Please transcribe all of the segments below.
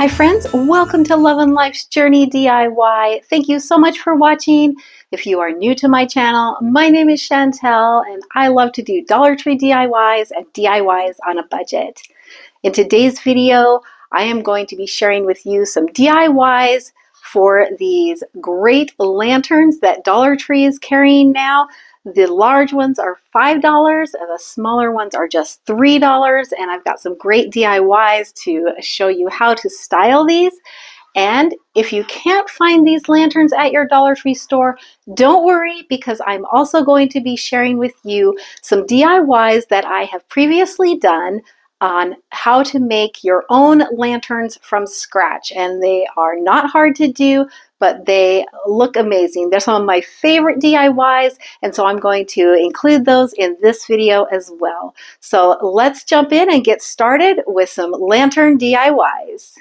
Hi friends, welcome to Love and Life's Journey DIY. Thank you so much for watching. If you are new to my channel, my name is Chantel and I love to do Dollar Tree DIYs and DIYs on a budget. In today's video, I am going to be sharing with you some DIYs for these great lanterns that Dollar Tree is carrying now. The large ones are $5 and the smaller ones are just $3. And I've got some great DIYs to show you how to style these. And if you can't find these lanterns at your Dollar Tree store, don't worry, because I'm also going to be sharing with you some DIYs that I have previously done on how to make your own lanterns from scratch. And they are not hard to do, but they look amazing. They're some of my favorite DIYs, and so I'm going to include those in this video as well. So let's jump in and get started with some lantern DIYs.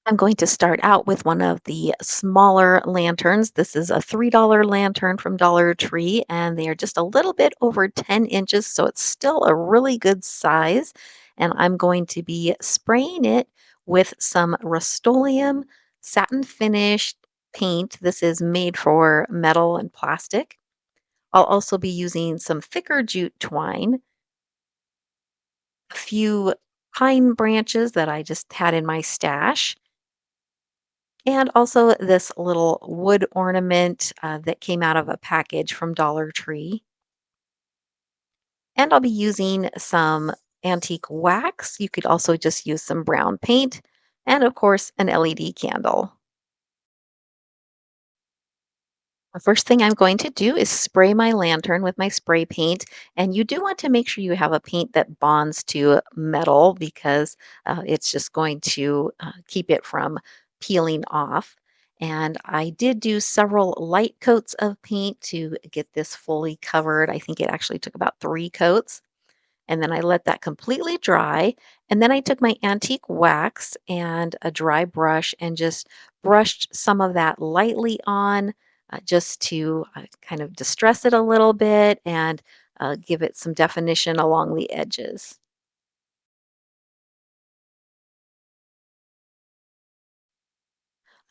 I'm going to start out with one of the smaller lanterns. This is a $3 lantern from Dollar Tree, and they are just a little bit over 10 inches, so it's still a really good size. And I'm going to be spraying it with some Rust-Oleum satin finished paint. This is made for metal and plastic. I'll also be using some thicker jute twine, a few pine branches that I just had in my stash, and also this little wood ornament that came out of a package from Dollar Tree. And I'll be using some antique wax. You could also just use some brown paint and, of course, an LED candle. The first thing I'm going to do is spray my lantern with my spray paint. And you do want to make sure you have a paint that bonds to metal because it's just going to keep it from peeling off. And I did do several light coats of paint to get this fully covered. I think it actually took about 3 coats. And then I let that completely dry. And then I took my antique wax and a dry brush and just brushed some of that lightly on just to kind of distress it a little bit and give it some definition along the edges.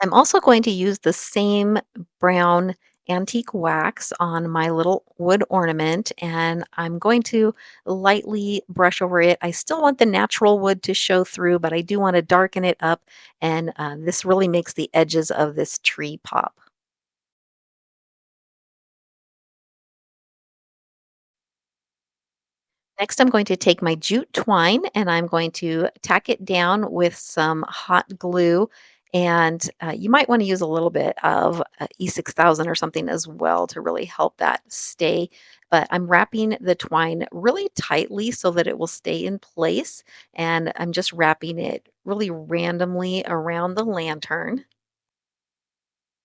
I'm also going to use the same brown antique wax on my little wood ornament, and I'm going to lightly brush over it. I still want the natural wood to show through, but I do want to darken it up, and this really makes the edges of this tree pop. Next, I'm going to take my jute twine and I'm going to tack it down with some hot glue. And you might want to use a little bit of E6000 or something as well to really help that stay. But I'm wrapping the twine really tightly so that it will stay in place. And I'm just wrapping it really randomly around the lantern.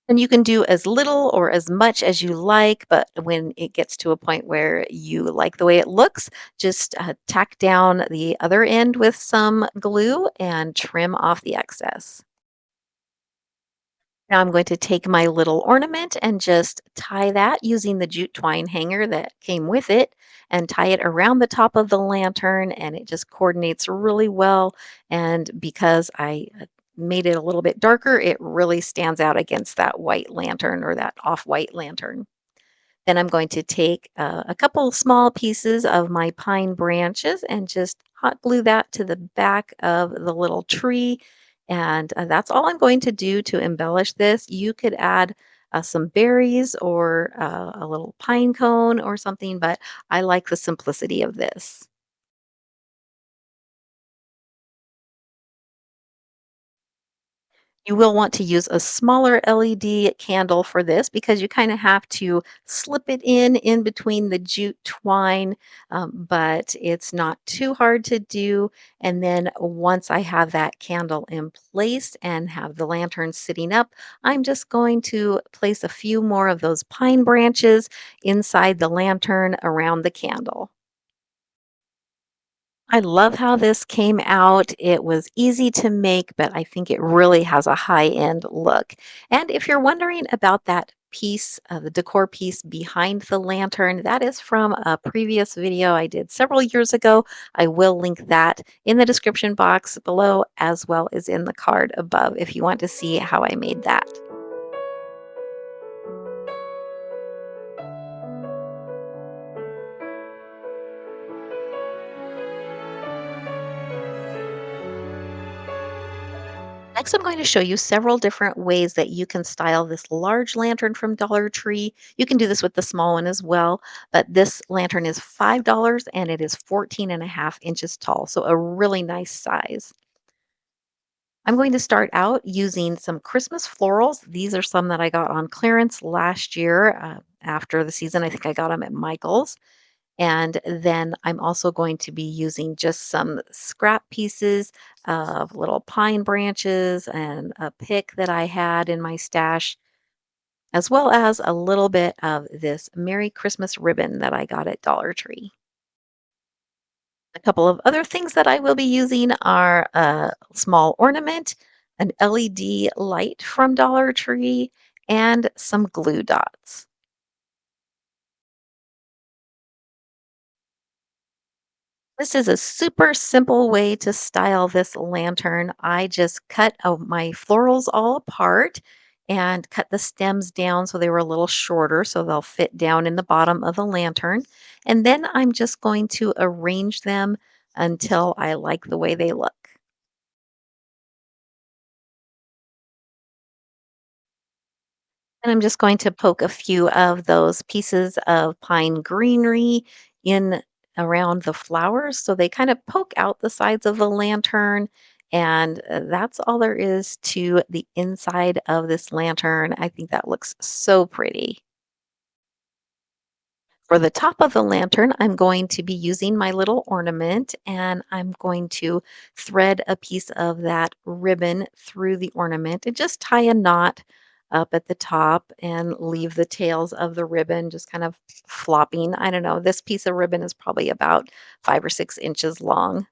And you can do as little or as much as you like, but when it gets to a point where you like the way it looks, just tack down the other end with some glue and trim off the excess. Now I'm going to take my little ornament and just tie that using the jute twine hanger that came with it and tie it around the top of the lantern, and it just coordinates really well. And because I made it a little bit darker, it really stands out against that white lantern or that off-white lantern. Then I'm going to take a couple small pieces of my pine branches and just hot glue that to the back of the little tree. And that's all I'm going to do to embellish this. You could add some berries or a little pine cone or something, but I like the simplicity of this. You will want to use a smaller LED candle for this because you kind of have to slip it in between the jute twine, but it's not too hard to do. And then once I have that candle in place and have the lantern sitting up, I'm just going to place a few more of those pine branches inside the lantern around the candle. I love how this came out. It was easy to make, but I think it really has a high-end look. And if you're wondering about that piece, the decor piece behind the lantern, that is from a previous video I did several years ago. I will link that in the description box below as well as in the card above if you want to see how I made that. Next, I'm going to show you several different ways that you can style this large lantern from Dollar Tree. You can do this with the small one as well, but this lantern is $5 and it is 14.5 inches tall, so a really nice size. I'm going to start out using some Christmas florals. These are some that I got on clearance last year after the season. I think I got them at Michael's. And then I'm also going to be using just some scrap pieces of little pine branches and a pick that I had in my stash, as well as a little bit of this Merry Christmas ribbon that I got at Dollar Tree. A couple of other things that I will be using are a small ornament, an LED light from Dollar Tree, and some glue dots. This is a super simple way to style this lantern. I just cut my florals all apart and cut the stems down so they were a little shorter so they'll fit down in the bottom of the lantern. And then I'm just going to arrange them until I like the way they look. And I'm just going to poke a few of those pieces of pine greenery in around the flowers so they kind of poke out the sides of the lantern. And that's all there is to the inside of this lantern. I think that looks so pretty. For the top of the lantern, I'm going to be using my little ornament and I'm going to thread a piece of that ribbon through the ornament and just tie a knot up at the top and leave the tails of the ribbon just kind of flopping. I don't know, this piece of ribbon is probably about 5 or 6 inches long.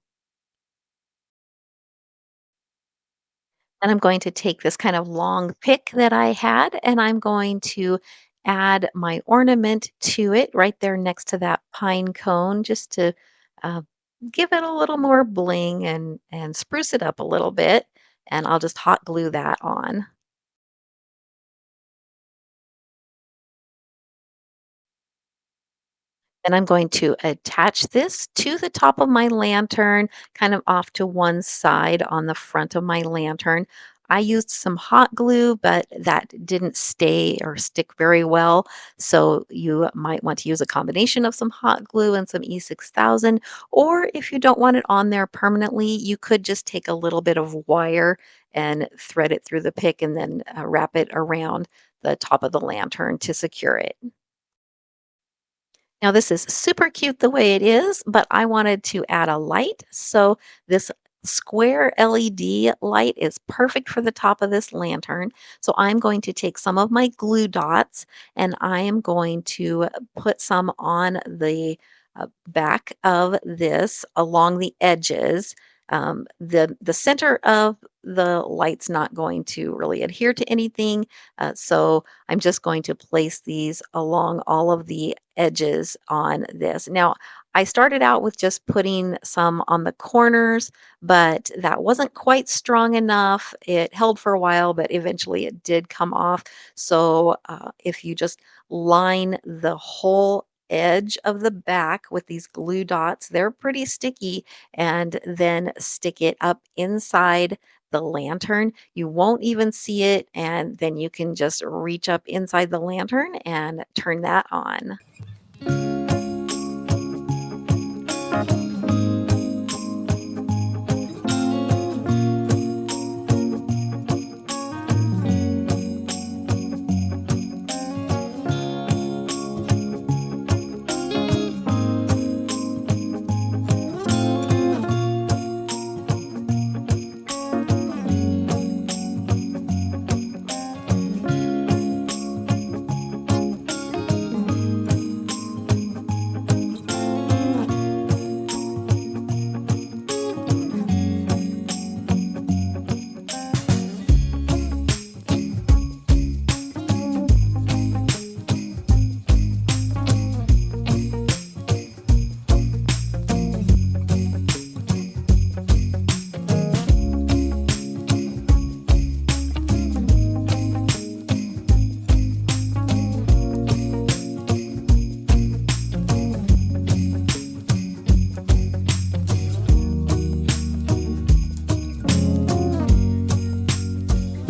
And I'm going to take this kind of long pick that I had, and I'm going to add my ornament to it right there next to that pine cone just to uh, give it a little more bling and spruce it up a little bit. And I'll just hot glue that on. Then I'm going to attach this to the top of my lantern, kind of off to one side on the front of my lantern. I used some hot glue, but that didn't stay or stick very well. So you might want to use a combination of some hot glue and some E6000. Or if you don't want it on there permanently, you could just take a little bit of wire and thread it through the pick and then wrap it around the top of the lantern to secure it. Now, this is super cute the way it is, but I wanted to add a light. So this square LED light is perfect for the top of this lantern. So I'm going to take some of my glue dots and I am going to put some on the back of this along the edges. The center of the light's not going to really adhere to anything. So I'm just going to place these along all of the edges on this. Now, I started out with just putting some on the corners, but that wasn't quite strong enough. It held for a while, but eventually it did come off. So if you just line the whole edge of the back with these glue dots, they're pretty sticky, and then stick it up inside the lantern. You won't even see it, and then you can just reach up inside the lantern and turn that on.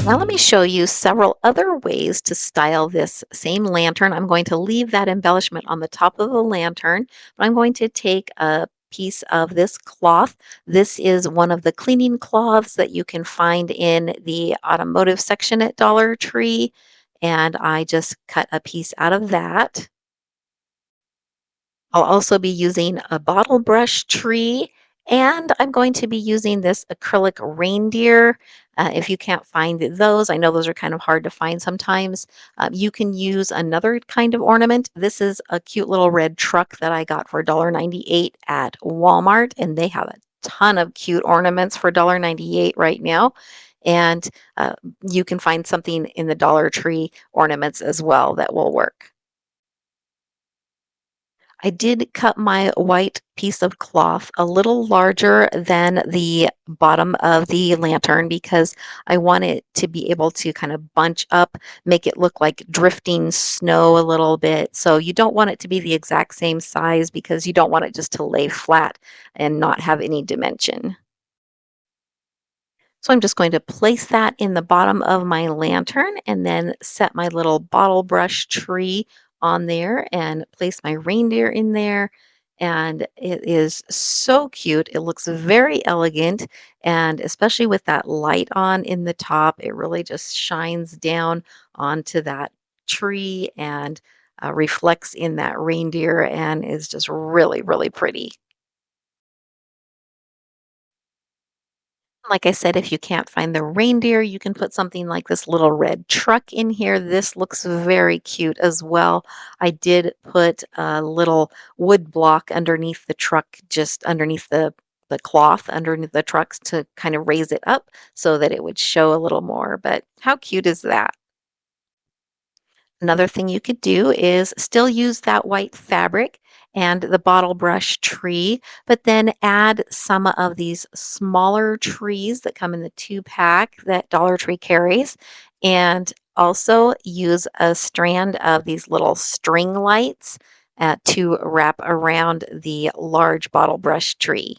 Now let me show you several other ways to style this same lantern. I'm going to leave that embellishment on the top of the lantern, but I'm going to take a piece of this cloth. This is one of the cleaning cloths that you can find in the automotive section at Dollar Tree, and I just cut a piece out of that. I'll also be using a bottle brush tree, and I'm going to be using this acrylic reindeer. If you can't find those, I know those are kind of hard to find sometimes. You can use another kind of ornament. This is a cute little red truck that I got for $1.98 at Walmart, and they have a ton of cute ornaments for $1.98 right now. And you can find something in the Dollar Tree ornaments as well that will work. I did cut my white piece of cloth a little larger than the bottom of the lantern because I want it to be able to kind of bunch up, make it look like drifting snow a little bit. So you don't want it to be the exact same size because you don't want it just to lay flat and not have any dimension. So I'm just going to place that in the bottom of my lantern and then set my little bottle brush tree on there and place my reindeer in there. And it is so cute. It looks very elegant. And especially with that light on in the top, it really just shines down onto that tree and reflects in that reindeer and is just really, really pretty. Like I said, if you can't find the reindeer, you can put something like this little red truck in here. This looks very cute as well. I did put a little wood block underneath the truck, just underneath the cloth underneath the trucks to kind of raise it up so that it would show a little more. But how cute is that? Another thing you could do is still use that white fabric and the bottle brush tree, but then add some of these smaller trees that come in the 2 pack that Dollar Tree carries, and also use a strand of these little string lights to wrap around the large bottle brush tree.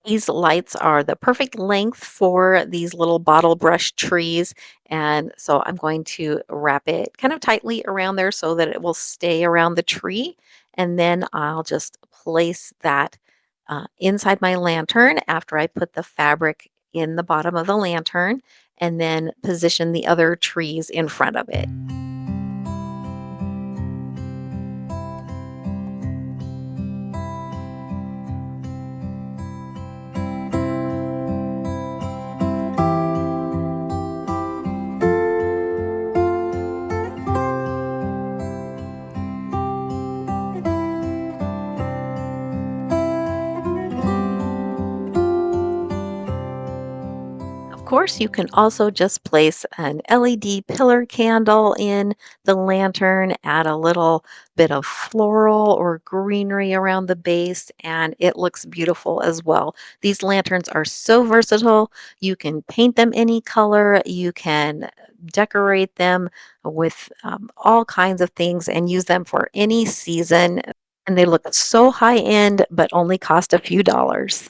These lights are the perfect length for these little bottle brush trees. And so I'm going to wrap it kind of tightly around there so that it will stay around the tree. And then I'll just place that inside my lantern after I put the fabric in the bottom of the lantern and then position the other trees in front of it. Of course, you can also just place an LED pillar candle in the lantern, add a little bit of floral or greenery around the base, and it looks beautiful as well. These lanterns are so versatile. You can paint them any color, you can decorate them with all kinds of things and use them for any season. And they look so high end, but only cost a few dollars.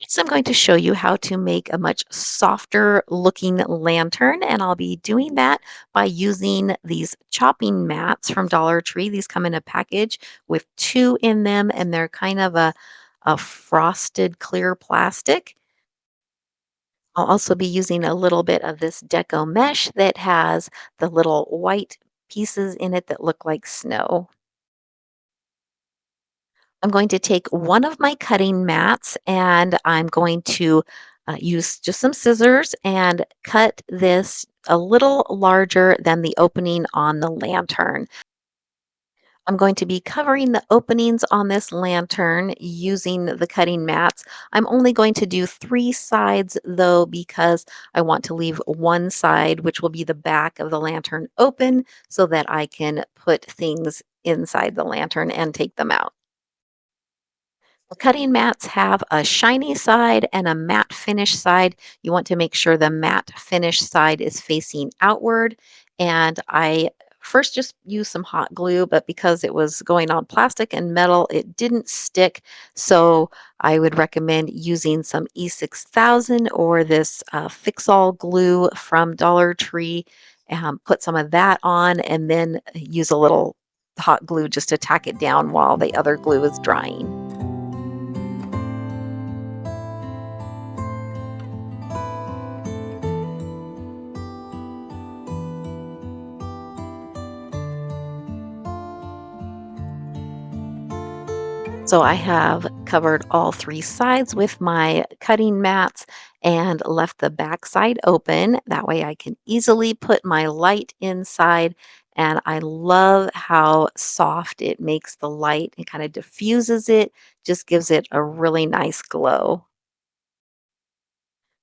Next, I'm going to show you how to make a much softer looking lantern, and I'll be doing that by using these chopping mats from Dollar Tree. These come in a package with two in them, and they're kind of a frosted clear plastic. I'll also be using a little bit of this deco mesh that has the little white pieces in it that look like snow. I'm going to take one of my cutting mats and I'm going to use just some scissors and cut this a little larger than the opening on the lantern. I'm going to be covering the openings on this lantern using the cutting mats. I'm only going to do 3 sides though because I want to leave one side, which will be the back of the lantern, open so that I can put things inside the lantern and take them out. Well, cutting mats have a shiny side and a matte finish side. You want to make sure the matte finish side is facing outward. And I first just used some hot glue, but because it was going on plastic and metal, it didn't stick. So I would recommend using some E6000 or this Fix-All glue from Dollar Tree. Put some of that on and then use a little hot glue just to tack it down while the other glue is drying. So I have covered all three sides with my cutting mats and left the back side open. That way I can easily put my light inside. And I love how soft it makes the light. It kind of diffuses it, just gives it a really nice glow.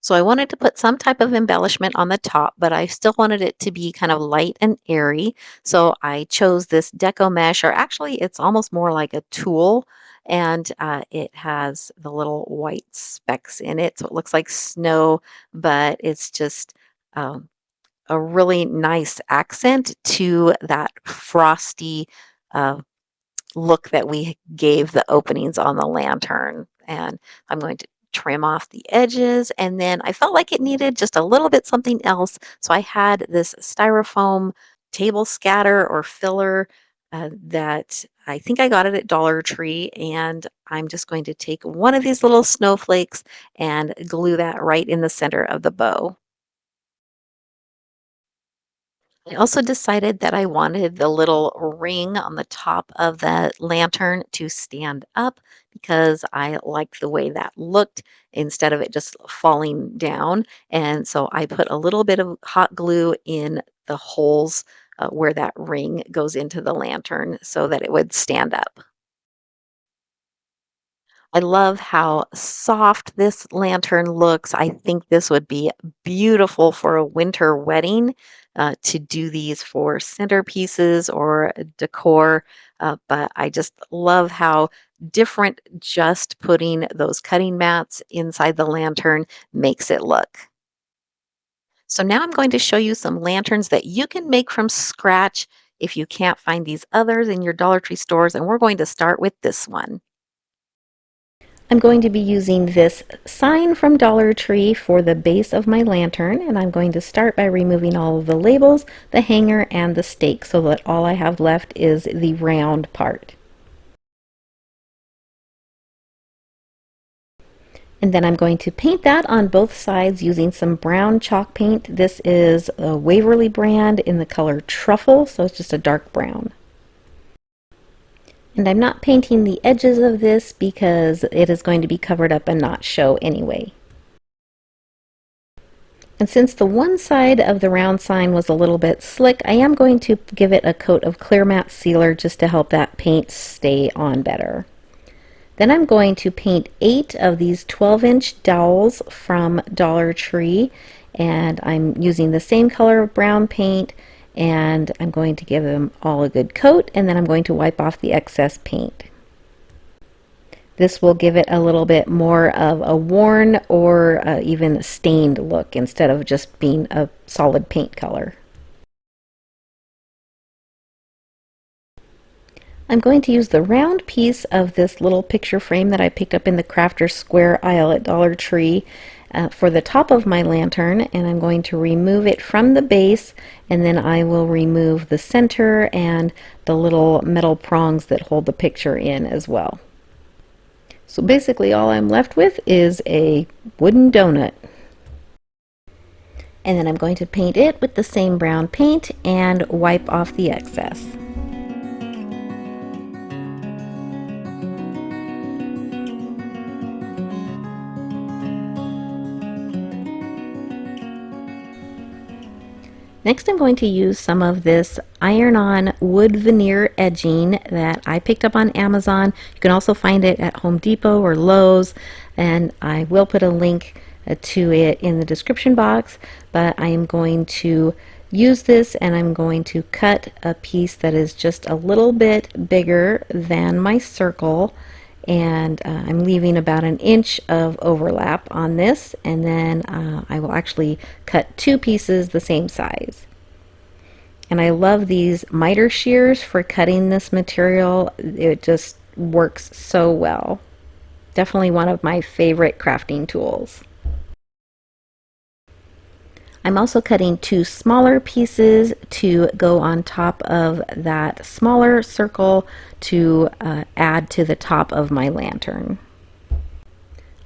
So I wanted to put some type of embellishment on the top, but I still wanted it to be kind of light and airy. So I chose this deco mesh, or actually it's almost more like a tulle, and it has the little white specks in it. So it looks like snow, but it's just um, a really nice accent to that frosty uh, look that we gave the openings on the lantern. And I'm going to trim off the edges, and then I felt like it needed just a little bit something else. So I had this styrofoam table scatter or filler that I think I got it at Dollar Tree, and I'm just going to take one of these little snowflakes and glue that right in the center of the bow. I also decided that I wanted the little ring on the top of the lantern to stand up because I liked the way that looked instead of it just falling down. And so I put a little bit of hot glue in the holes where that ring goes into the lantern so that it would stand up. I love how soft this lantern looks. I think this would be beautiful for a winter wedding to do these for centerpieces or decor. But I just love how different just putting those cutting mats inside the lantern makes it look. So now I'm going to show you some lanterns that you can make from scratch if you can't find these others in your Dollar Tree stores. And we're going to start with this one. I'm going to be using this sign from Dollar Tree for the base of my lantern, and I'm going to start by removing all of the labels, the hanger, and the stake so that all I have left is the round part. And then I'm going to paint that on both sides using some brown chalk paint. This is a Waverly brand in the color Truffle, so it's just a dark brown. And I'm not painting the edges of this because it is going to be covered up and not show anyway. And since the one side of the round sign was a little bit slick, I am going to give it a coat of clear matte sealer just to help that paint stay on better. Then I'm going to paint 8 of these 12-inch dowels from Dollar Tree, and I'm using the same color of brown paint, and I'm going to give them all a good coat, and then I'm going to wipe off the excess paint. This will give it a little bit more of a worn or even stained look instead of just being a solid paint color. I'm going to use the round piece of this little picture frame that I picked up in the Crafter's Square aisle at Dollar Tree for the top of my lantern, and I'm going to remove it from the base, and then I will remove the center and the little metal prongs that hold the picture in as well. So basically all I'm left with is a wooden donut. And then I'm going to paint it with the same brown paint and wipe off the excess. Next I'm going to use some of this iron-on wood veneer edging that I picked up on Amazon. You can also find it at Home Depot or Lowe's, and I will put a link to it in the description box, but I am going to use this and I'm going to cut a piece that is just a little bit bigger than my circle, and I'm leaving about an inch of overlap on this, and then I will actually cut 2 pieces the same size. And I love these miter shears for cutting this material. It just works so well. definitely one of my favorite crafting tools. I'm also cutting two smaller pieces to go on top of that smaller circle to add to the top of my lantern.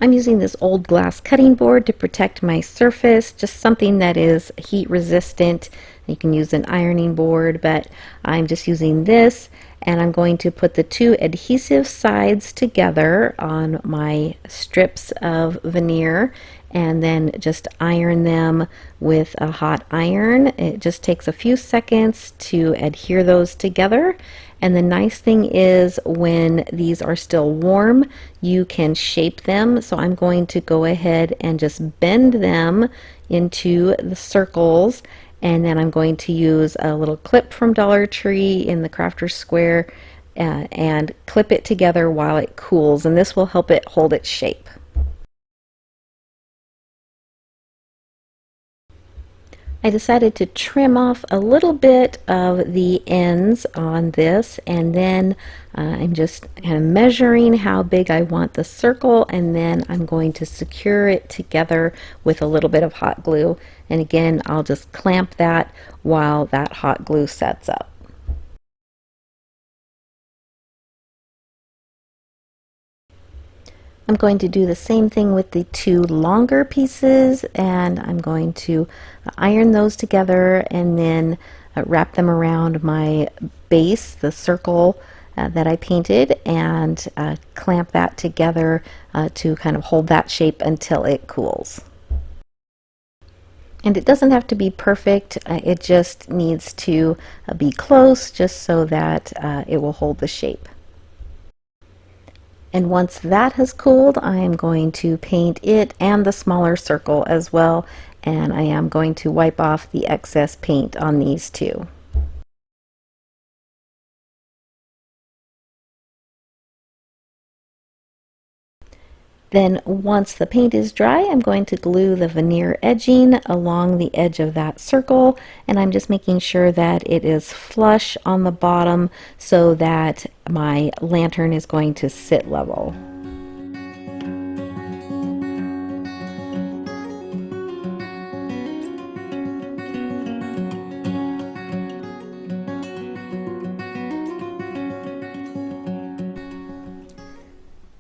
I'm using this old glass cutting board to protect my surface, just something that is heat resistant. You can use an ironing board, but I'm just using this, and I'm going to put the two adhesive sides together on my strips of veneer and then just iron them with a hot iron. It just takes a few seconds to adhere those together. And the nice thing is when these are still warm, you can shape them. So I'm going to go ahead and just bend them into the circles, and then I'm going to use a little clip from Dollar Tree in the Crafter's Square and clip it together while it cools, and this will help it hold its shape. I decided to trim off a little bit of the ends on this, and then I'm just kind of measuring how big I want the circle, and then I'm going to secure it together with a little bit of hot glue. And again, I'll just clamp that while that hot glue sets up. I'm going to do the same thing with the two longer pieces, and I'm going to iron those together and then wrap them around my base, the circle that I painted, and clamp that together to kind of hold that shape until it cools. And it doesn't have to be perfect, it just needs to be close just so that it will hold the shape. And once that has cooled, I am going to paint it and the smaller circle as well, and I am going to wipe off the excess paint on these two. Then once the paint is dry, I'm going to glue the veneer edging along the edge of that circle, and I'm just making sure that it is flush on the bottom so that my lantern is going to sit level.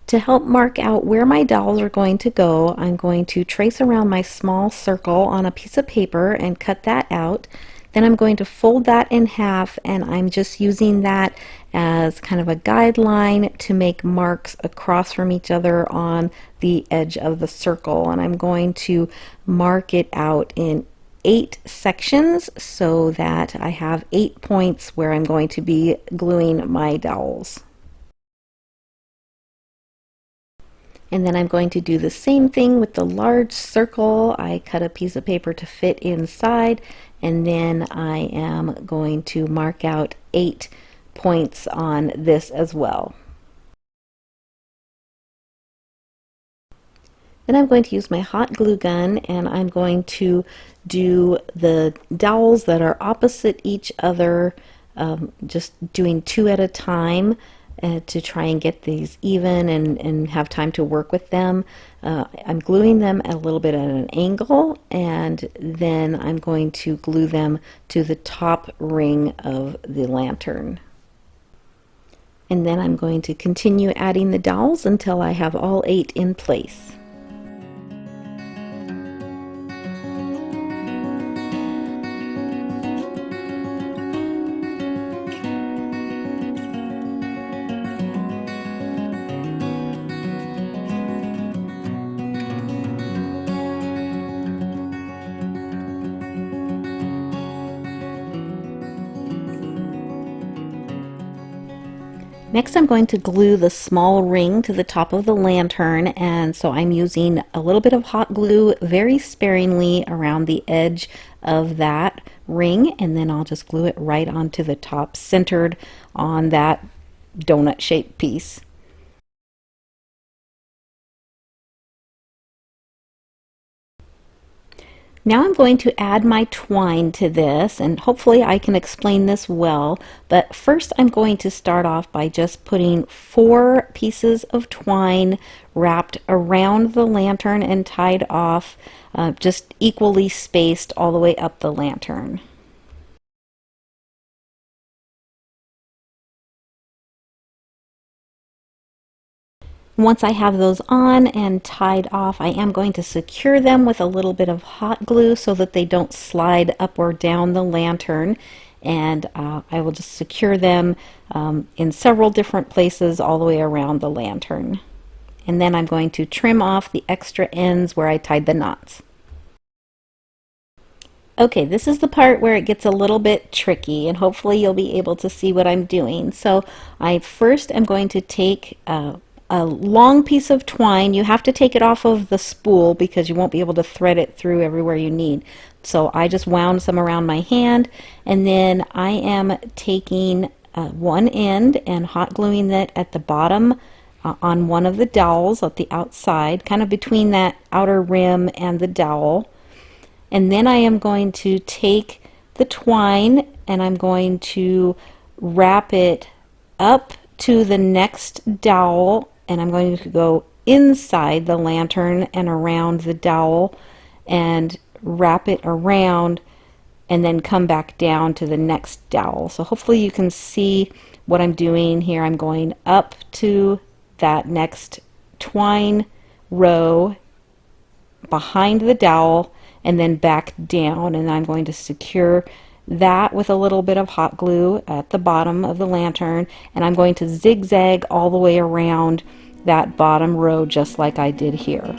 To help mark out where my dowels are going to go, I'm going to trace around my small circle on a piece of paper and cut that out. Then I'm going to fold that in half, and I'm just using that as kind of a guideline to make marks across from each other on the edge of the circle. And I'm going to mark it out in 8 sections so that I have 8 points where I'm going to be gluing my dowels. And then I'm going to do the same thing with the large circle. I cut a piece of paper to fit inside, and then I am going to mark out 8 points on this as well. Then I'm going to use my hot glue gun, and I'm going to do the dowels that are opposite each other, just doing 2 at a time. To try and get these even and have time to work with them. I'm gluing them a little bit at an angle, and then I'm going to glue them to the top ring of the lantern. And then I'm going to continue adding the dowels until I have all 8 in place. Next, I'm going to glue the small ring to the top of the lantern, and so I'm using a little bit of hot glue very sparingly around the edge of that ring, and then I'll just glue it right onto the top, centered on that donut-shaped piece. Now I'm going to add my twine to this, and hopefully I can explain this well, but first I'm going to start off by just putting 4 pieces of twine wrapped around the lantern and tied off, just equally spaced all the way up the lantern. Once I have those on and tied off, I am going to secure them with a little bit of hot glue so that they don't slide up or down the lantern. And I will just secure them in several different places all the way around the lantern. And then I'm going to trim off the extra ends where I tied the knots. Okay, this is the part where it gets a little bit tricky, and hopefully you'll be able to see what I'm doing. So I first am going to take a long piece of twine. You have to take it off of the spool because you won't be able to thread it through everywhere you need. So I just wound some around my hand, and then I am taking one end and hot gluing it at the bottom on one of the dowels at the outside, kind of between that outer rim and the dowel. And then I am going to take the twine and I'm going to wrap it up to the next dowel, and I'm going to go inside the lantern and around the dowel and wrap it around and then come back down to the next dowel. So hopefully you can see what I'm doing here. I'm going up to that next twine row behind the dowel and then back down, and I'm going to secure that with a little bit of hot glue at the bottom of the lantern, and I'm going to zigzag all the way around that bottom row just like I did here.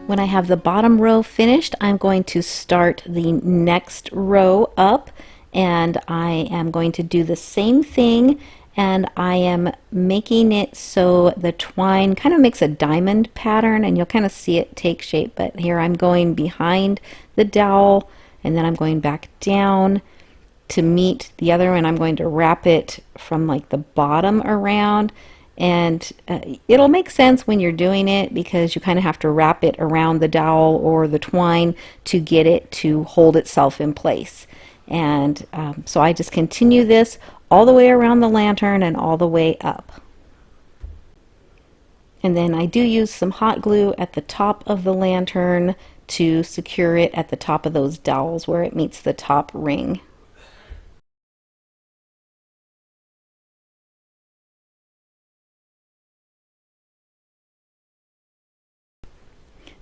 When I have the bottom row finished, I'm going to start the next row up, and I am going to do the same thing, and I am making it so the twine kind of makes a diamond pattern, and you'll kind of see it take shape. But here I'm going behind the dowel, and then I'm going back down to meet the other, and I'm going to wrap it from like the bottom around. And it'll make sense when you're doing it because you kind of have to wrap it around the dowel or the twine to get it to hold itself in place. And so I just continue this all the way around the lantern and all the way up. And then I do use some hot glue at the top of the lantern to secure it at the top of those dowels where it meets the top ring.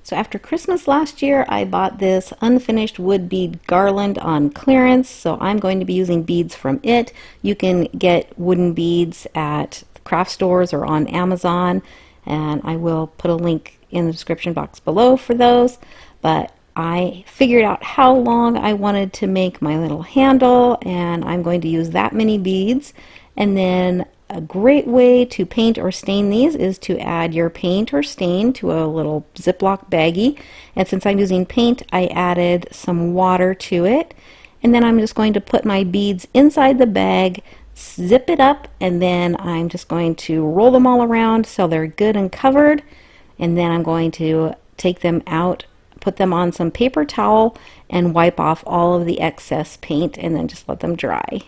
So after Christmas last year, I bought this unfinished wood bead garland on clearance, so I'm going to be using beads from it. You can get wooden beads at craft stores or on Amazon, and I will put a link in the description box below for those. But I figured out how long I wanted to make my little handle, and I'm going to use that many beads. And then a great way to paint or stain these is to add your paint or stain to a little Ziploc baggie. And since I'm using paint, I added some water to it. And then I'm just going to put my beads inside the bag, zip it up, and then I'm just going to roll them all around so they're good and covered. And then I'm going to take them out, put them on some paper towel, and wipe off all of the excess paint and then just let them dry.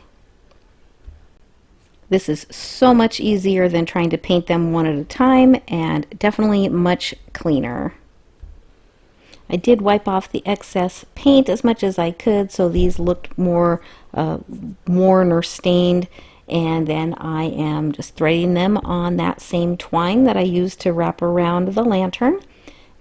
This is so much easier than trying to paint them one at a time, and definitely much cleaner. I did wipe off the excess paint as much as I could so these looked more worn or stained, and then I am just threading them on that same twine that I used to wrap around the lantern.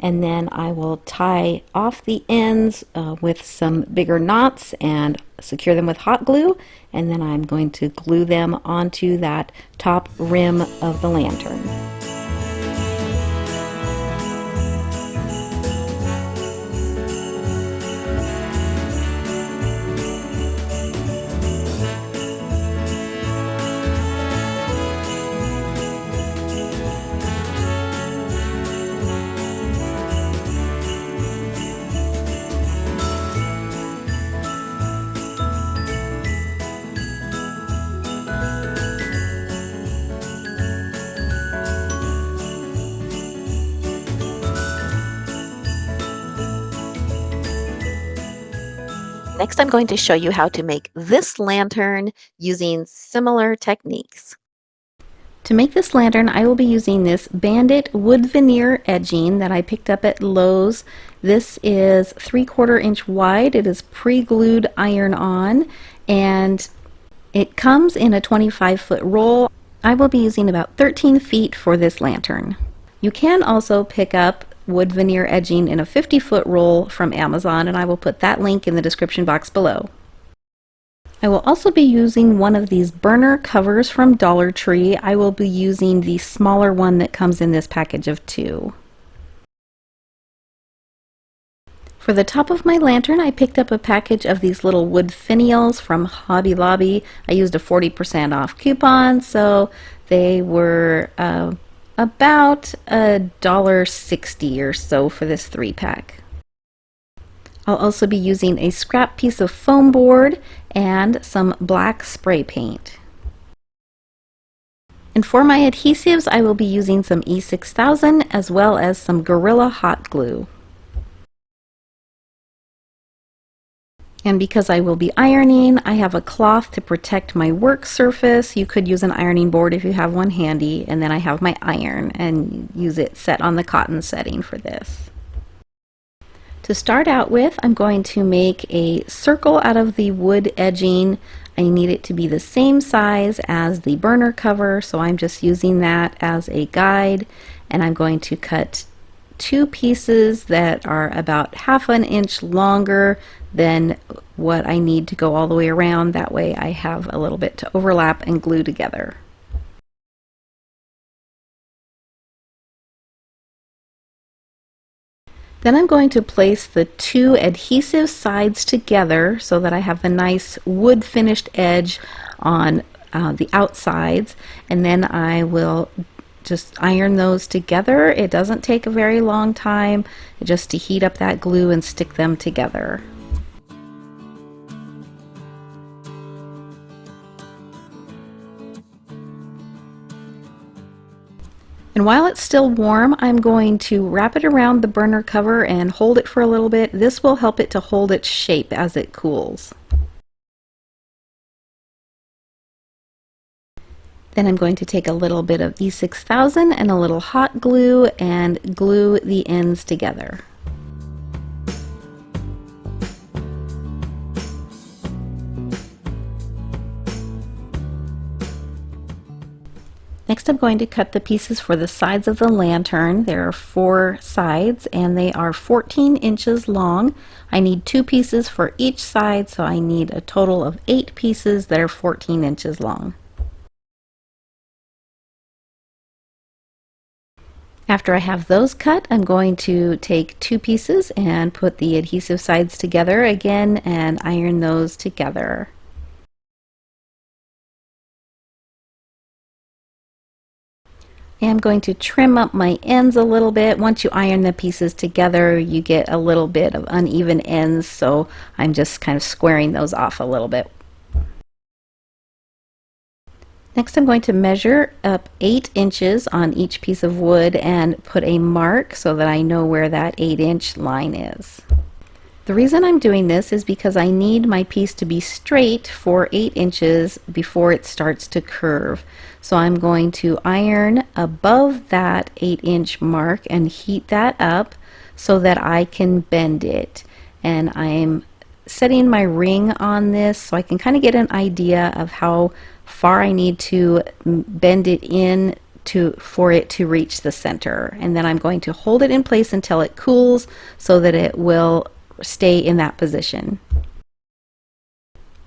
And then I will tie off the ends with some bigger knots and secure them with hot glue, and then I'm going to glue them onto that top rim of the lantern. Next, I'm going to show you how to make this lantern using similar techniques. To make this lantern, I will be using this Bandit wood veneer edging that I picked up at Lowe's. This is 3/4 inch wide. It is pre-glued iron on, and it comes in a 25-foot roll. I will be using about 13 feet for this lantern. You can also pick up wood veneer edging in a 50-foot roll from Amazon, and I will put that link in the description box below. I will also be using one of these burner covers from Dollar Tree. I will be using the smaller one that comes in this package of 2. For the top of my lantern, I picked up a package of these little wood finials from Hobby Lobby. I used a 40% off coupon, so they were about $1.60 or so for this 3-pack. I'll also be using a scrap piece of foam board and some black spray paint. And for my adhesives, I will be using some E6000 as well as some Gorilla Hot Glue. And because I will be ironing, I have a cloth to protect my work surface. You could use an ironing board if you have one handy, and then I have my iron and use it set on the cotton setting for this. To start out with, I'm going to make a circle out of the wood edging. I need it to be the same size as the burner cover, so I'm just using that as a guide, and I'm going to cut 2 pieces that are about 1/2 inch longer than what I need to go all the way around. That way I have a little bit to overlap and glue together. Then I'm going to place the 2 adhesive sides together so that I have the nice wood finished edge on the outsides, and then I will just iron those together. It doesn't take a very long time just to heat up that glue and stick them together. And while it's still warm, I'm going to wrap it around the burner cover and hold it for a little bit. This will help it to hold its shape as it cools. Then I'm going to take a little bit of E6000 and a little hot glue and glue the ends together. Next, I'm going to cut the pieces for the sides of the lantern. There are 4 sides and they are 14 inches long. I need 2 pieces for each side, so I need a total of 8 pieces that are 14 inches long. After I have those cut, I'm going to take 2 pieces and put the adhesive sides together again and iron those together. I'm going to trim up my ends a little bit. Once you iron the pieces together, you get a little bit of uneven ends, so I'm just kind of squaring those off a little bit. Next, I'm going to measure up 8 inches on each piece of wood and put a mark so that I know where that 8-inch line is. The reason I'm doing this is because I need my piece to be straight for 8 inches before it starts to curve. So I'm going to iron above that 8-inch mark and heat that up so that I can bend it. And I'm setting my ring on this so I can kind of get an idea of how far I need to bend it in for it to reach the center. And then I'm going to hold it in place until it cools so that it will stay in that position.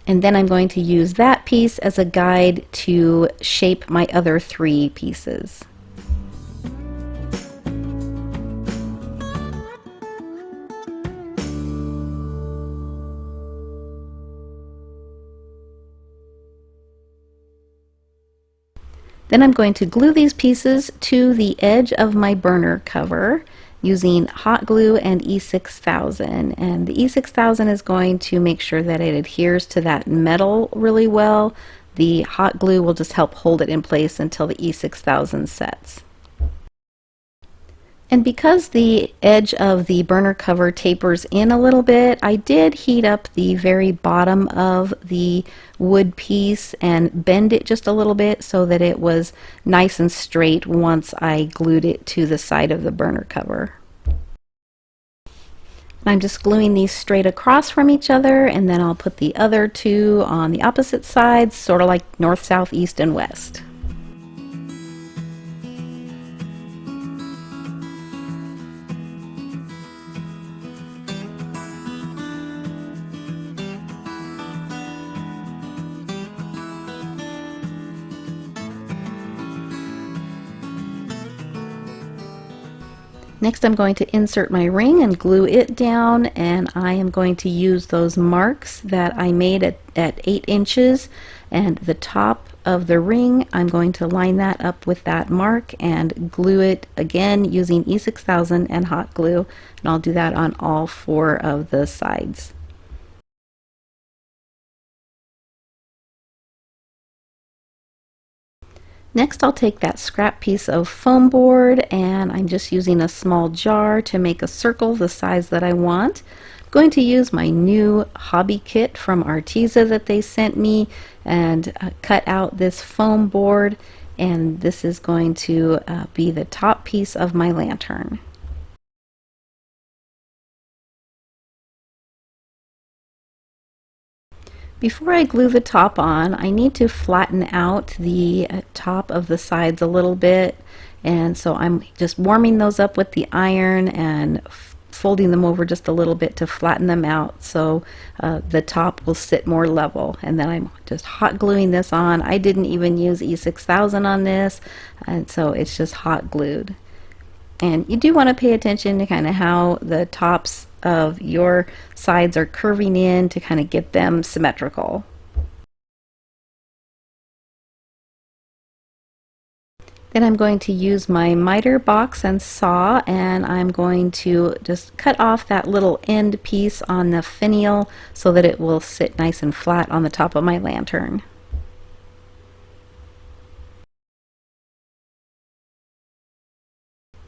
And then I'm going to use that piece as a guide to shape my other 3 pieces. Then I'm going to glue these pieces to the edge of my burner cover using hot glue and E6000. And the E6000 is going to make sure that it adheres to that metal really well. The hot glue will just help hold it in place until the E6000 sets. And because the edge of the burner cover tapers in a little bit, I did heat up the very bottom of the wood piece and bend it just a little bit so that it was nice and straight once I glued it to the side of the burner cover. I'm just gluing these straight across from each other, and then I'll put the other two on the opposite sides, sort of like north, south, east, and west. Next, I'm going to insert my ring and glue it down, and I am going to use those marks that I made at 8 inches, and the top of the ring, I'm going to line that up with that mark and glue it again using E6000 and hot glue, and I'll do that on all 4 of the sides. Next, I'll take that scrap piece of foam board, and I'm just using a small jar to make a circle the size that I want. I'm going to use my new hobby kit from Arteza that they sent me and cut out this foam board, and this is going to be the top piece of my lantern. Before I glue the top on, I need to flatten out the top of the sides a little bit, and so I'm just warming those up with the iron and folding them over just a little bit to flatten them out so the top will sit more level. And then I'm just hot gluing this on. I didn't even use E6000 on this, and so it's just hot glued. And you do want to pay attention to kind of how the tops of your sides are curving in to kind of get them symmetrical. Then I'm going to use my miter box and saw, and I'm going to just cut off that little end piece on the finial so that it will sit nice and flat on the top of my lantern.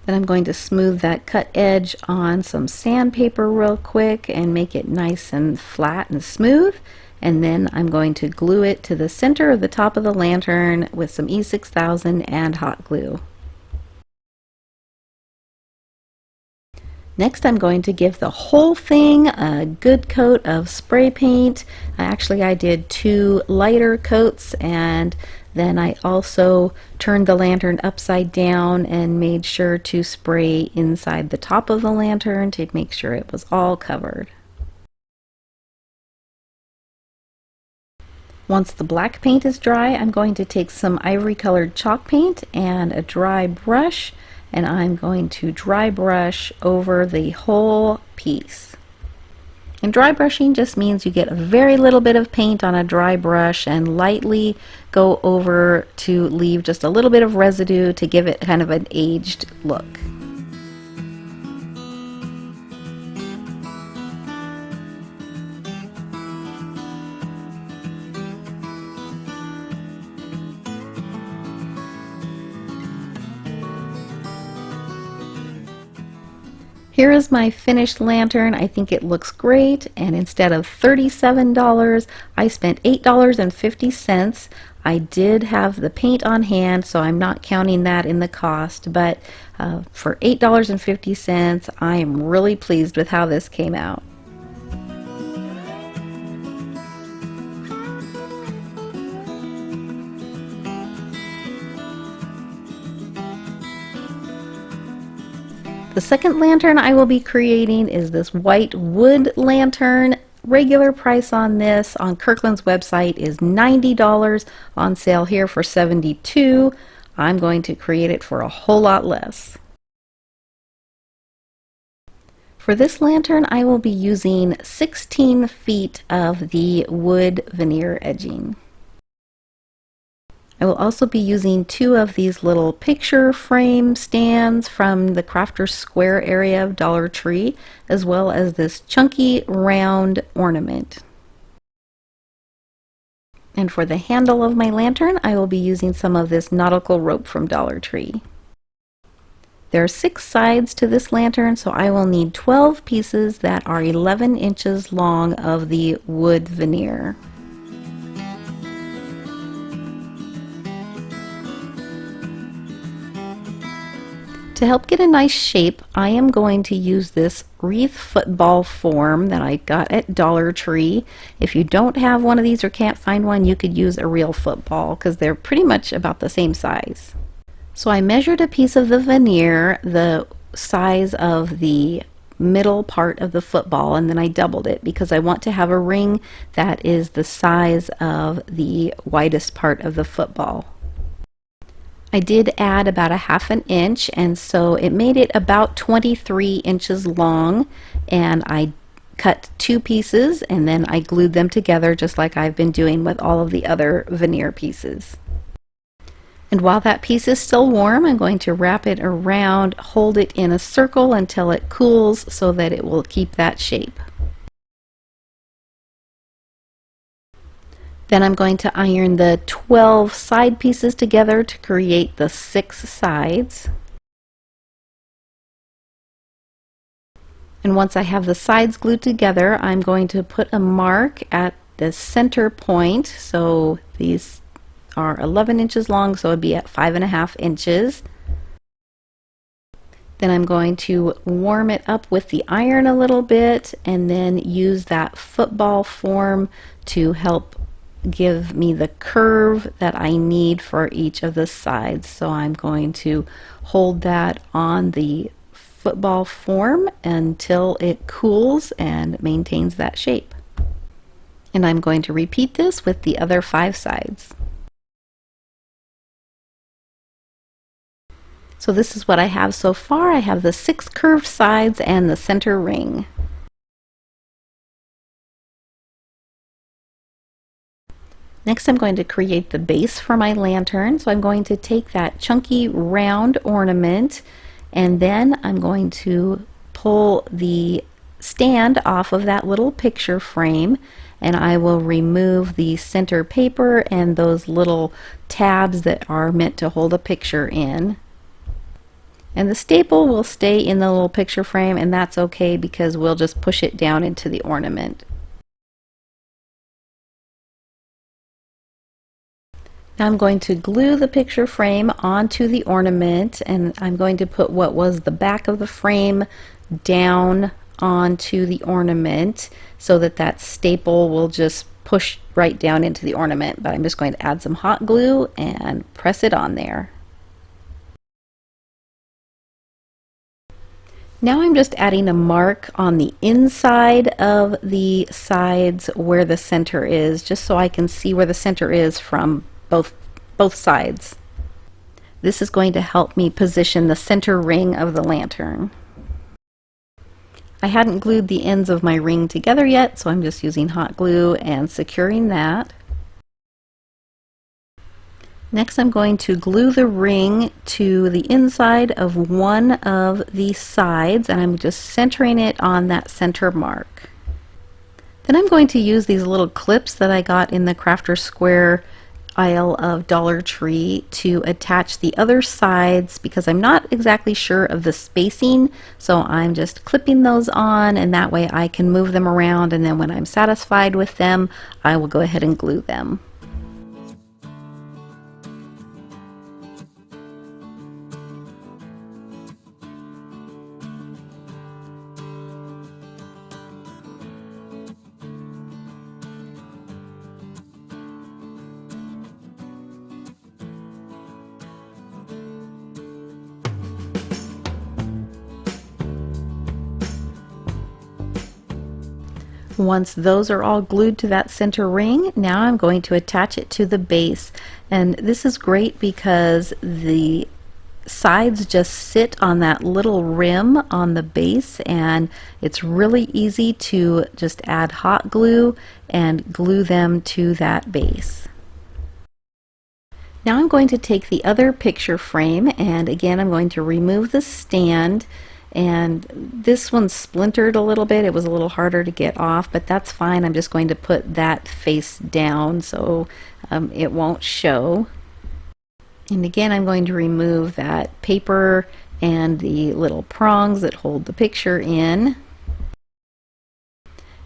Then I'm going to smooth that cut edge on some sandpaper real quick and make it nice and flat and smooth. And then I'm going to glue it to the center of the top of the lantern with some E6000 and hot glue. Next, I'm going to give the whole thing a good coat of spray paint. Actually, I did 2 lighter coats, and then I also turned the lantern upside down and made sure to spray inside the top of the lantern to make sure it was all covered. Once the black paint is dry, I'm going to take some ivory colored chalk paint and a dry brush, and I'm going to dry brush over the whole piece. And dry brushing just means you get a very little bit of paint on a dry brush and lightly go over to leave just a little bit of residue to give it kind of an aged look. Here is my finished lantern. I think it looks great, and instead of $37, I spent $8.50. I did have the paint on hand, so I'm not counting that in the cost, but for $8.50, I am really pleased with how this came out. The second lantern I will be creating is this white wood lantern. Regular price on this on Kirkland's website is $90, on sale here for $72. I'm going to create it for a whole lot less. For this lantern, I will be using 16 feet of the wood veneer edging. I will also be using 2 of these little picture frame stands from the Crafter's Square area of Dollar Tree, as well as this chunky round ornament. And for the handle of my lantern, I will be using some of this nautical rope from Dollar Tree. There are 6 sides to this lantern, so I will need 12 pieces that are 11 inches long of the wood veneer. To help get a nice shape, I am going to use this wreath football form that I got at Dollar Tree. If you don't have one of these or can't find one, you could use a real football because they're pretty much about the same size. So I measured a piece of the veneer the size of the middle part of the football, and then I doubled it because I want to have a ring that is the size of the widest part of the football. I did add about a half an inch, and so it made it about 23 inches long, and I cut 2 pieces and then I glued them together just like I've been doing with all of the other veneer pieces. And while that piece is still warm, I'm going to wrap it around, hold it in a circle until it cools so that it will keep that shape. Then I'm going to iron the 12 side pieces together to create the 6 sides. And once I have the sides glued together, I'm going to put a mark at the center point. So these are 11 inches long, so it'd be at 5.5 inches. Then I'm going to warm it up with the iron a little bit and then use that football form to help give me the curve that I need for each of the sides. So I'm going to hold that on the football form until it cools and maintains that shape. And I'm going to repeat this with the other 5 sides. So this is what I have so far. I have the 6 curved sides and the center ring. Next, I'm going to create the base for my lantern. So I'm going to take that chunky round ornament, and then I'm going to pull the stand off of that little picture frame, and I will remove the center paper and those little tabs that are meant to hold a picture in. And the staple will stay in the little picture frame, and that's okay because we'll just push it down into the ornament. Now I'm going to glue the picture frame onto the ornament, and I'm going to put what was the back of the frame down onto the ornament so that that staple will just push right down into the ornament. But I'm just going to add some hot glue and press it on there. Now I'm just adding a mark on the inside of the sides where the center is, just so I can see where the center is from both sides. This is going to help me position the center ring of the lantern. I hadn't glued the ends of my ring together yet, so I'm just using hot glue and securing that. Next, I'm going to glue the ring to the inside of one of the sides, and I'm just centering it on that center mark. Then I'm going to use these little clips that I got in the Crafter Square aisle of Dollar Tree to attach the other sides because I'm not exactly sure of the spacing, so I'm just clipping those on, and that way I can move them around, and then when I'm satisfied with them, I will go ahead and glue them. Once those are all glued to that center ring, now I'm going to attach it to the base. And this is great because the sides just sit on that little rim on the base, and it's really easy to just add hot glue and glue them to that base. Now I'm going to take the other picture frame, and again I'm going to remove the stand, and this one splintered a little bit. It was a little harder to get off, but that's fine. I'm just going to put that face down so it won't show. And again, I'm going to remove that paper and the little prongs that hold the picture in.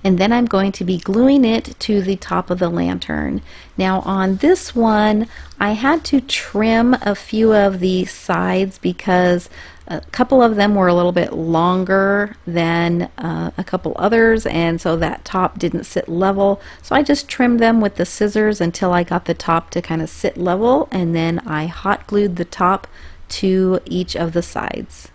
And then I'm going to be gluing it to the top of the lantern. Now on this one, I had to trim a few of the sides because a couple of them were a little bit longer than a couple others, and so that top didn't sit level. So I just trimmed them with the scissors until I got the top to kind of sit level, and then I hot glued the top to each of the sides.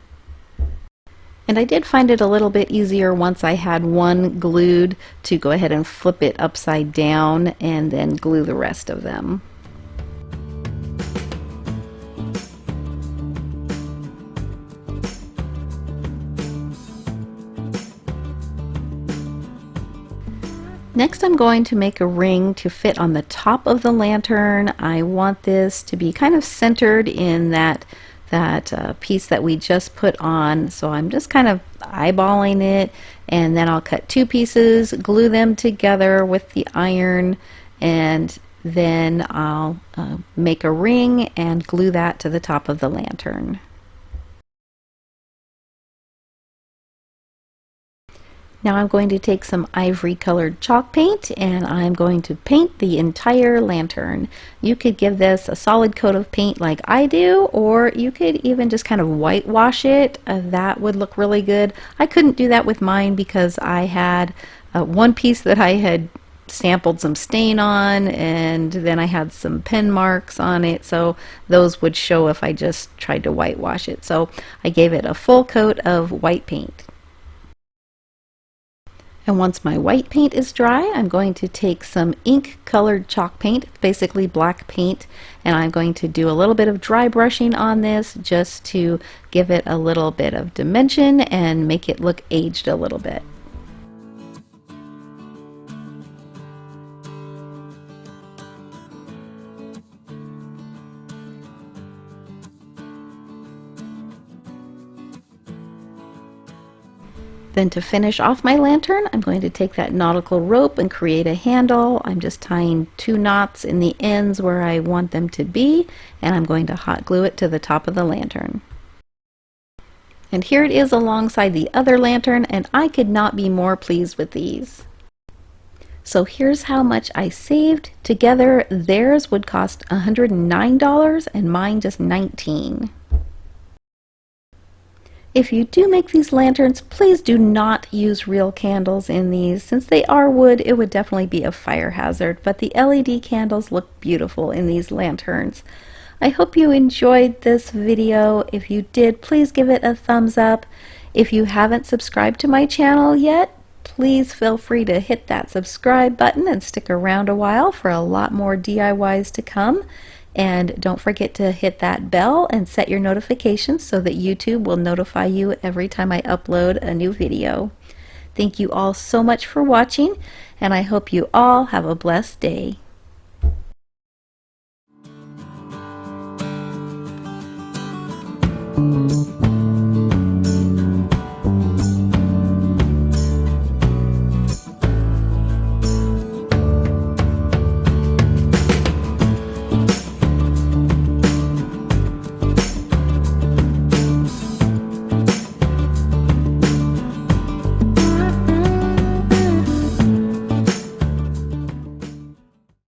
And I did find it a little bit easier once I had one glued to go ahead and flip it upside down and then glue the rest of them. Next, I'm going to make a ring to fit on the top of the lantern. I want this to be kind of centered in that piece that we just put on, so I'm just kind of eyeballing it, and then I'll cut two pieces, glue them together with the iron, and then I'll make a ring and glue that to the top of the lantern. Now I'm going to take some ivory colored chalk paint and I'm going to paint the entire lantern. You could give this a solid coat of paint like I do, or you could even just kind of whitewash it. That would look really good. I couldn't do that with mine because I had one piece that I had sampled some stain on, and then I had some pen marks on it, so those would show if I just tried to whitewash it. So I gave it a full coat of white paint. And once my white paint is dry, I'm going to take some ink colored chalk paint, basically black paint, and I'm going to do a little bit of dry brushing on this just to give it a little bit of dimension and make it look aged a little bit. Then to finish off my lantern, I'm going to take that nautical rope and create a handle. I'm just tying 2 knots in the ends where I want them to be, and I'm going to hot glue it to the top of the lantern. And here it is alongside the other lantern, and I could not be more pleased with these. So here's how much I saved. Together, theirs would cost $109 and mine just $19. If you do make these lanterns, please do not use real candles in these. Since they are wood, it would definitely be a fire hazard, but the LED candles look beautiful in these lanterns. I hope you enjoyed this video. If you did, please give it a thumbs up. If you haven't subscribed to my channel yet, please feel free to hit that subscribe button and stick around a while for a lot more DIYs to come. And don't forget to hit that bell and set your notifications so that YouTube will notify you every time I upload a new video. Thank you all so much for watching, and I hope you all have a blessed day.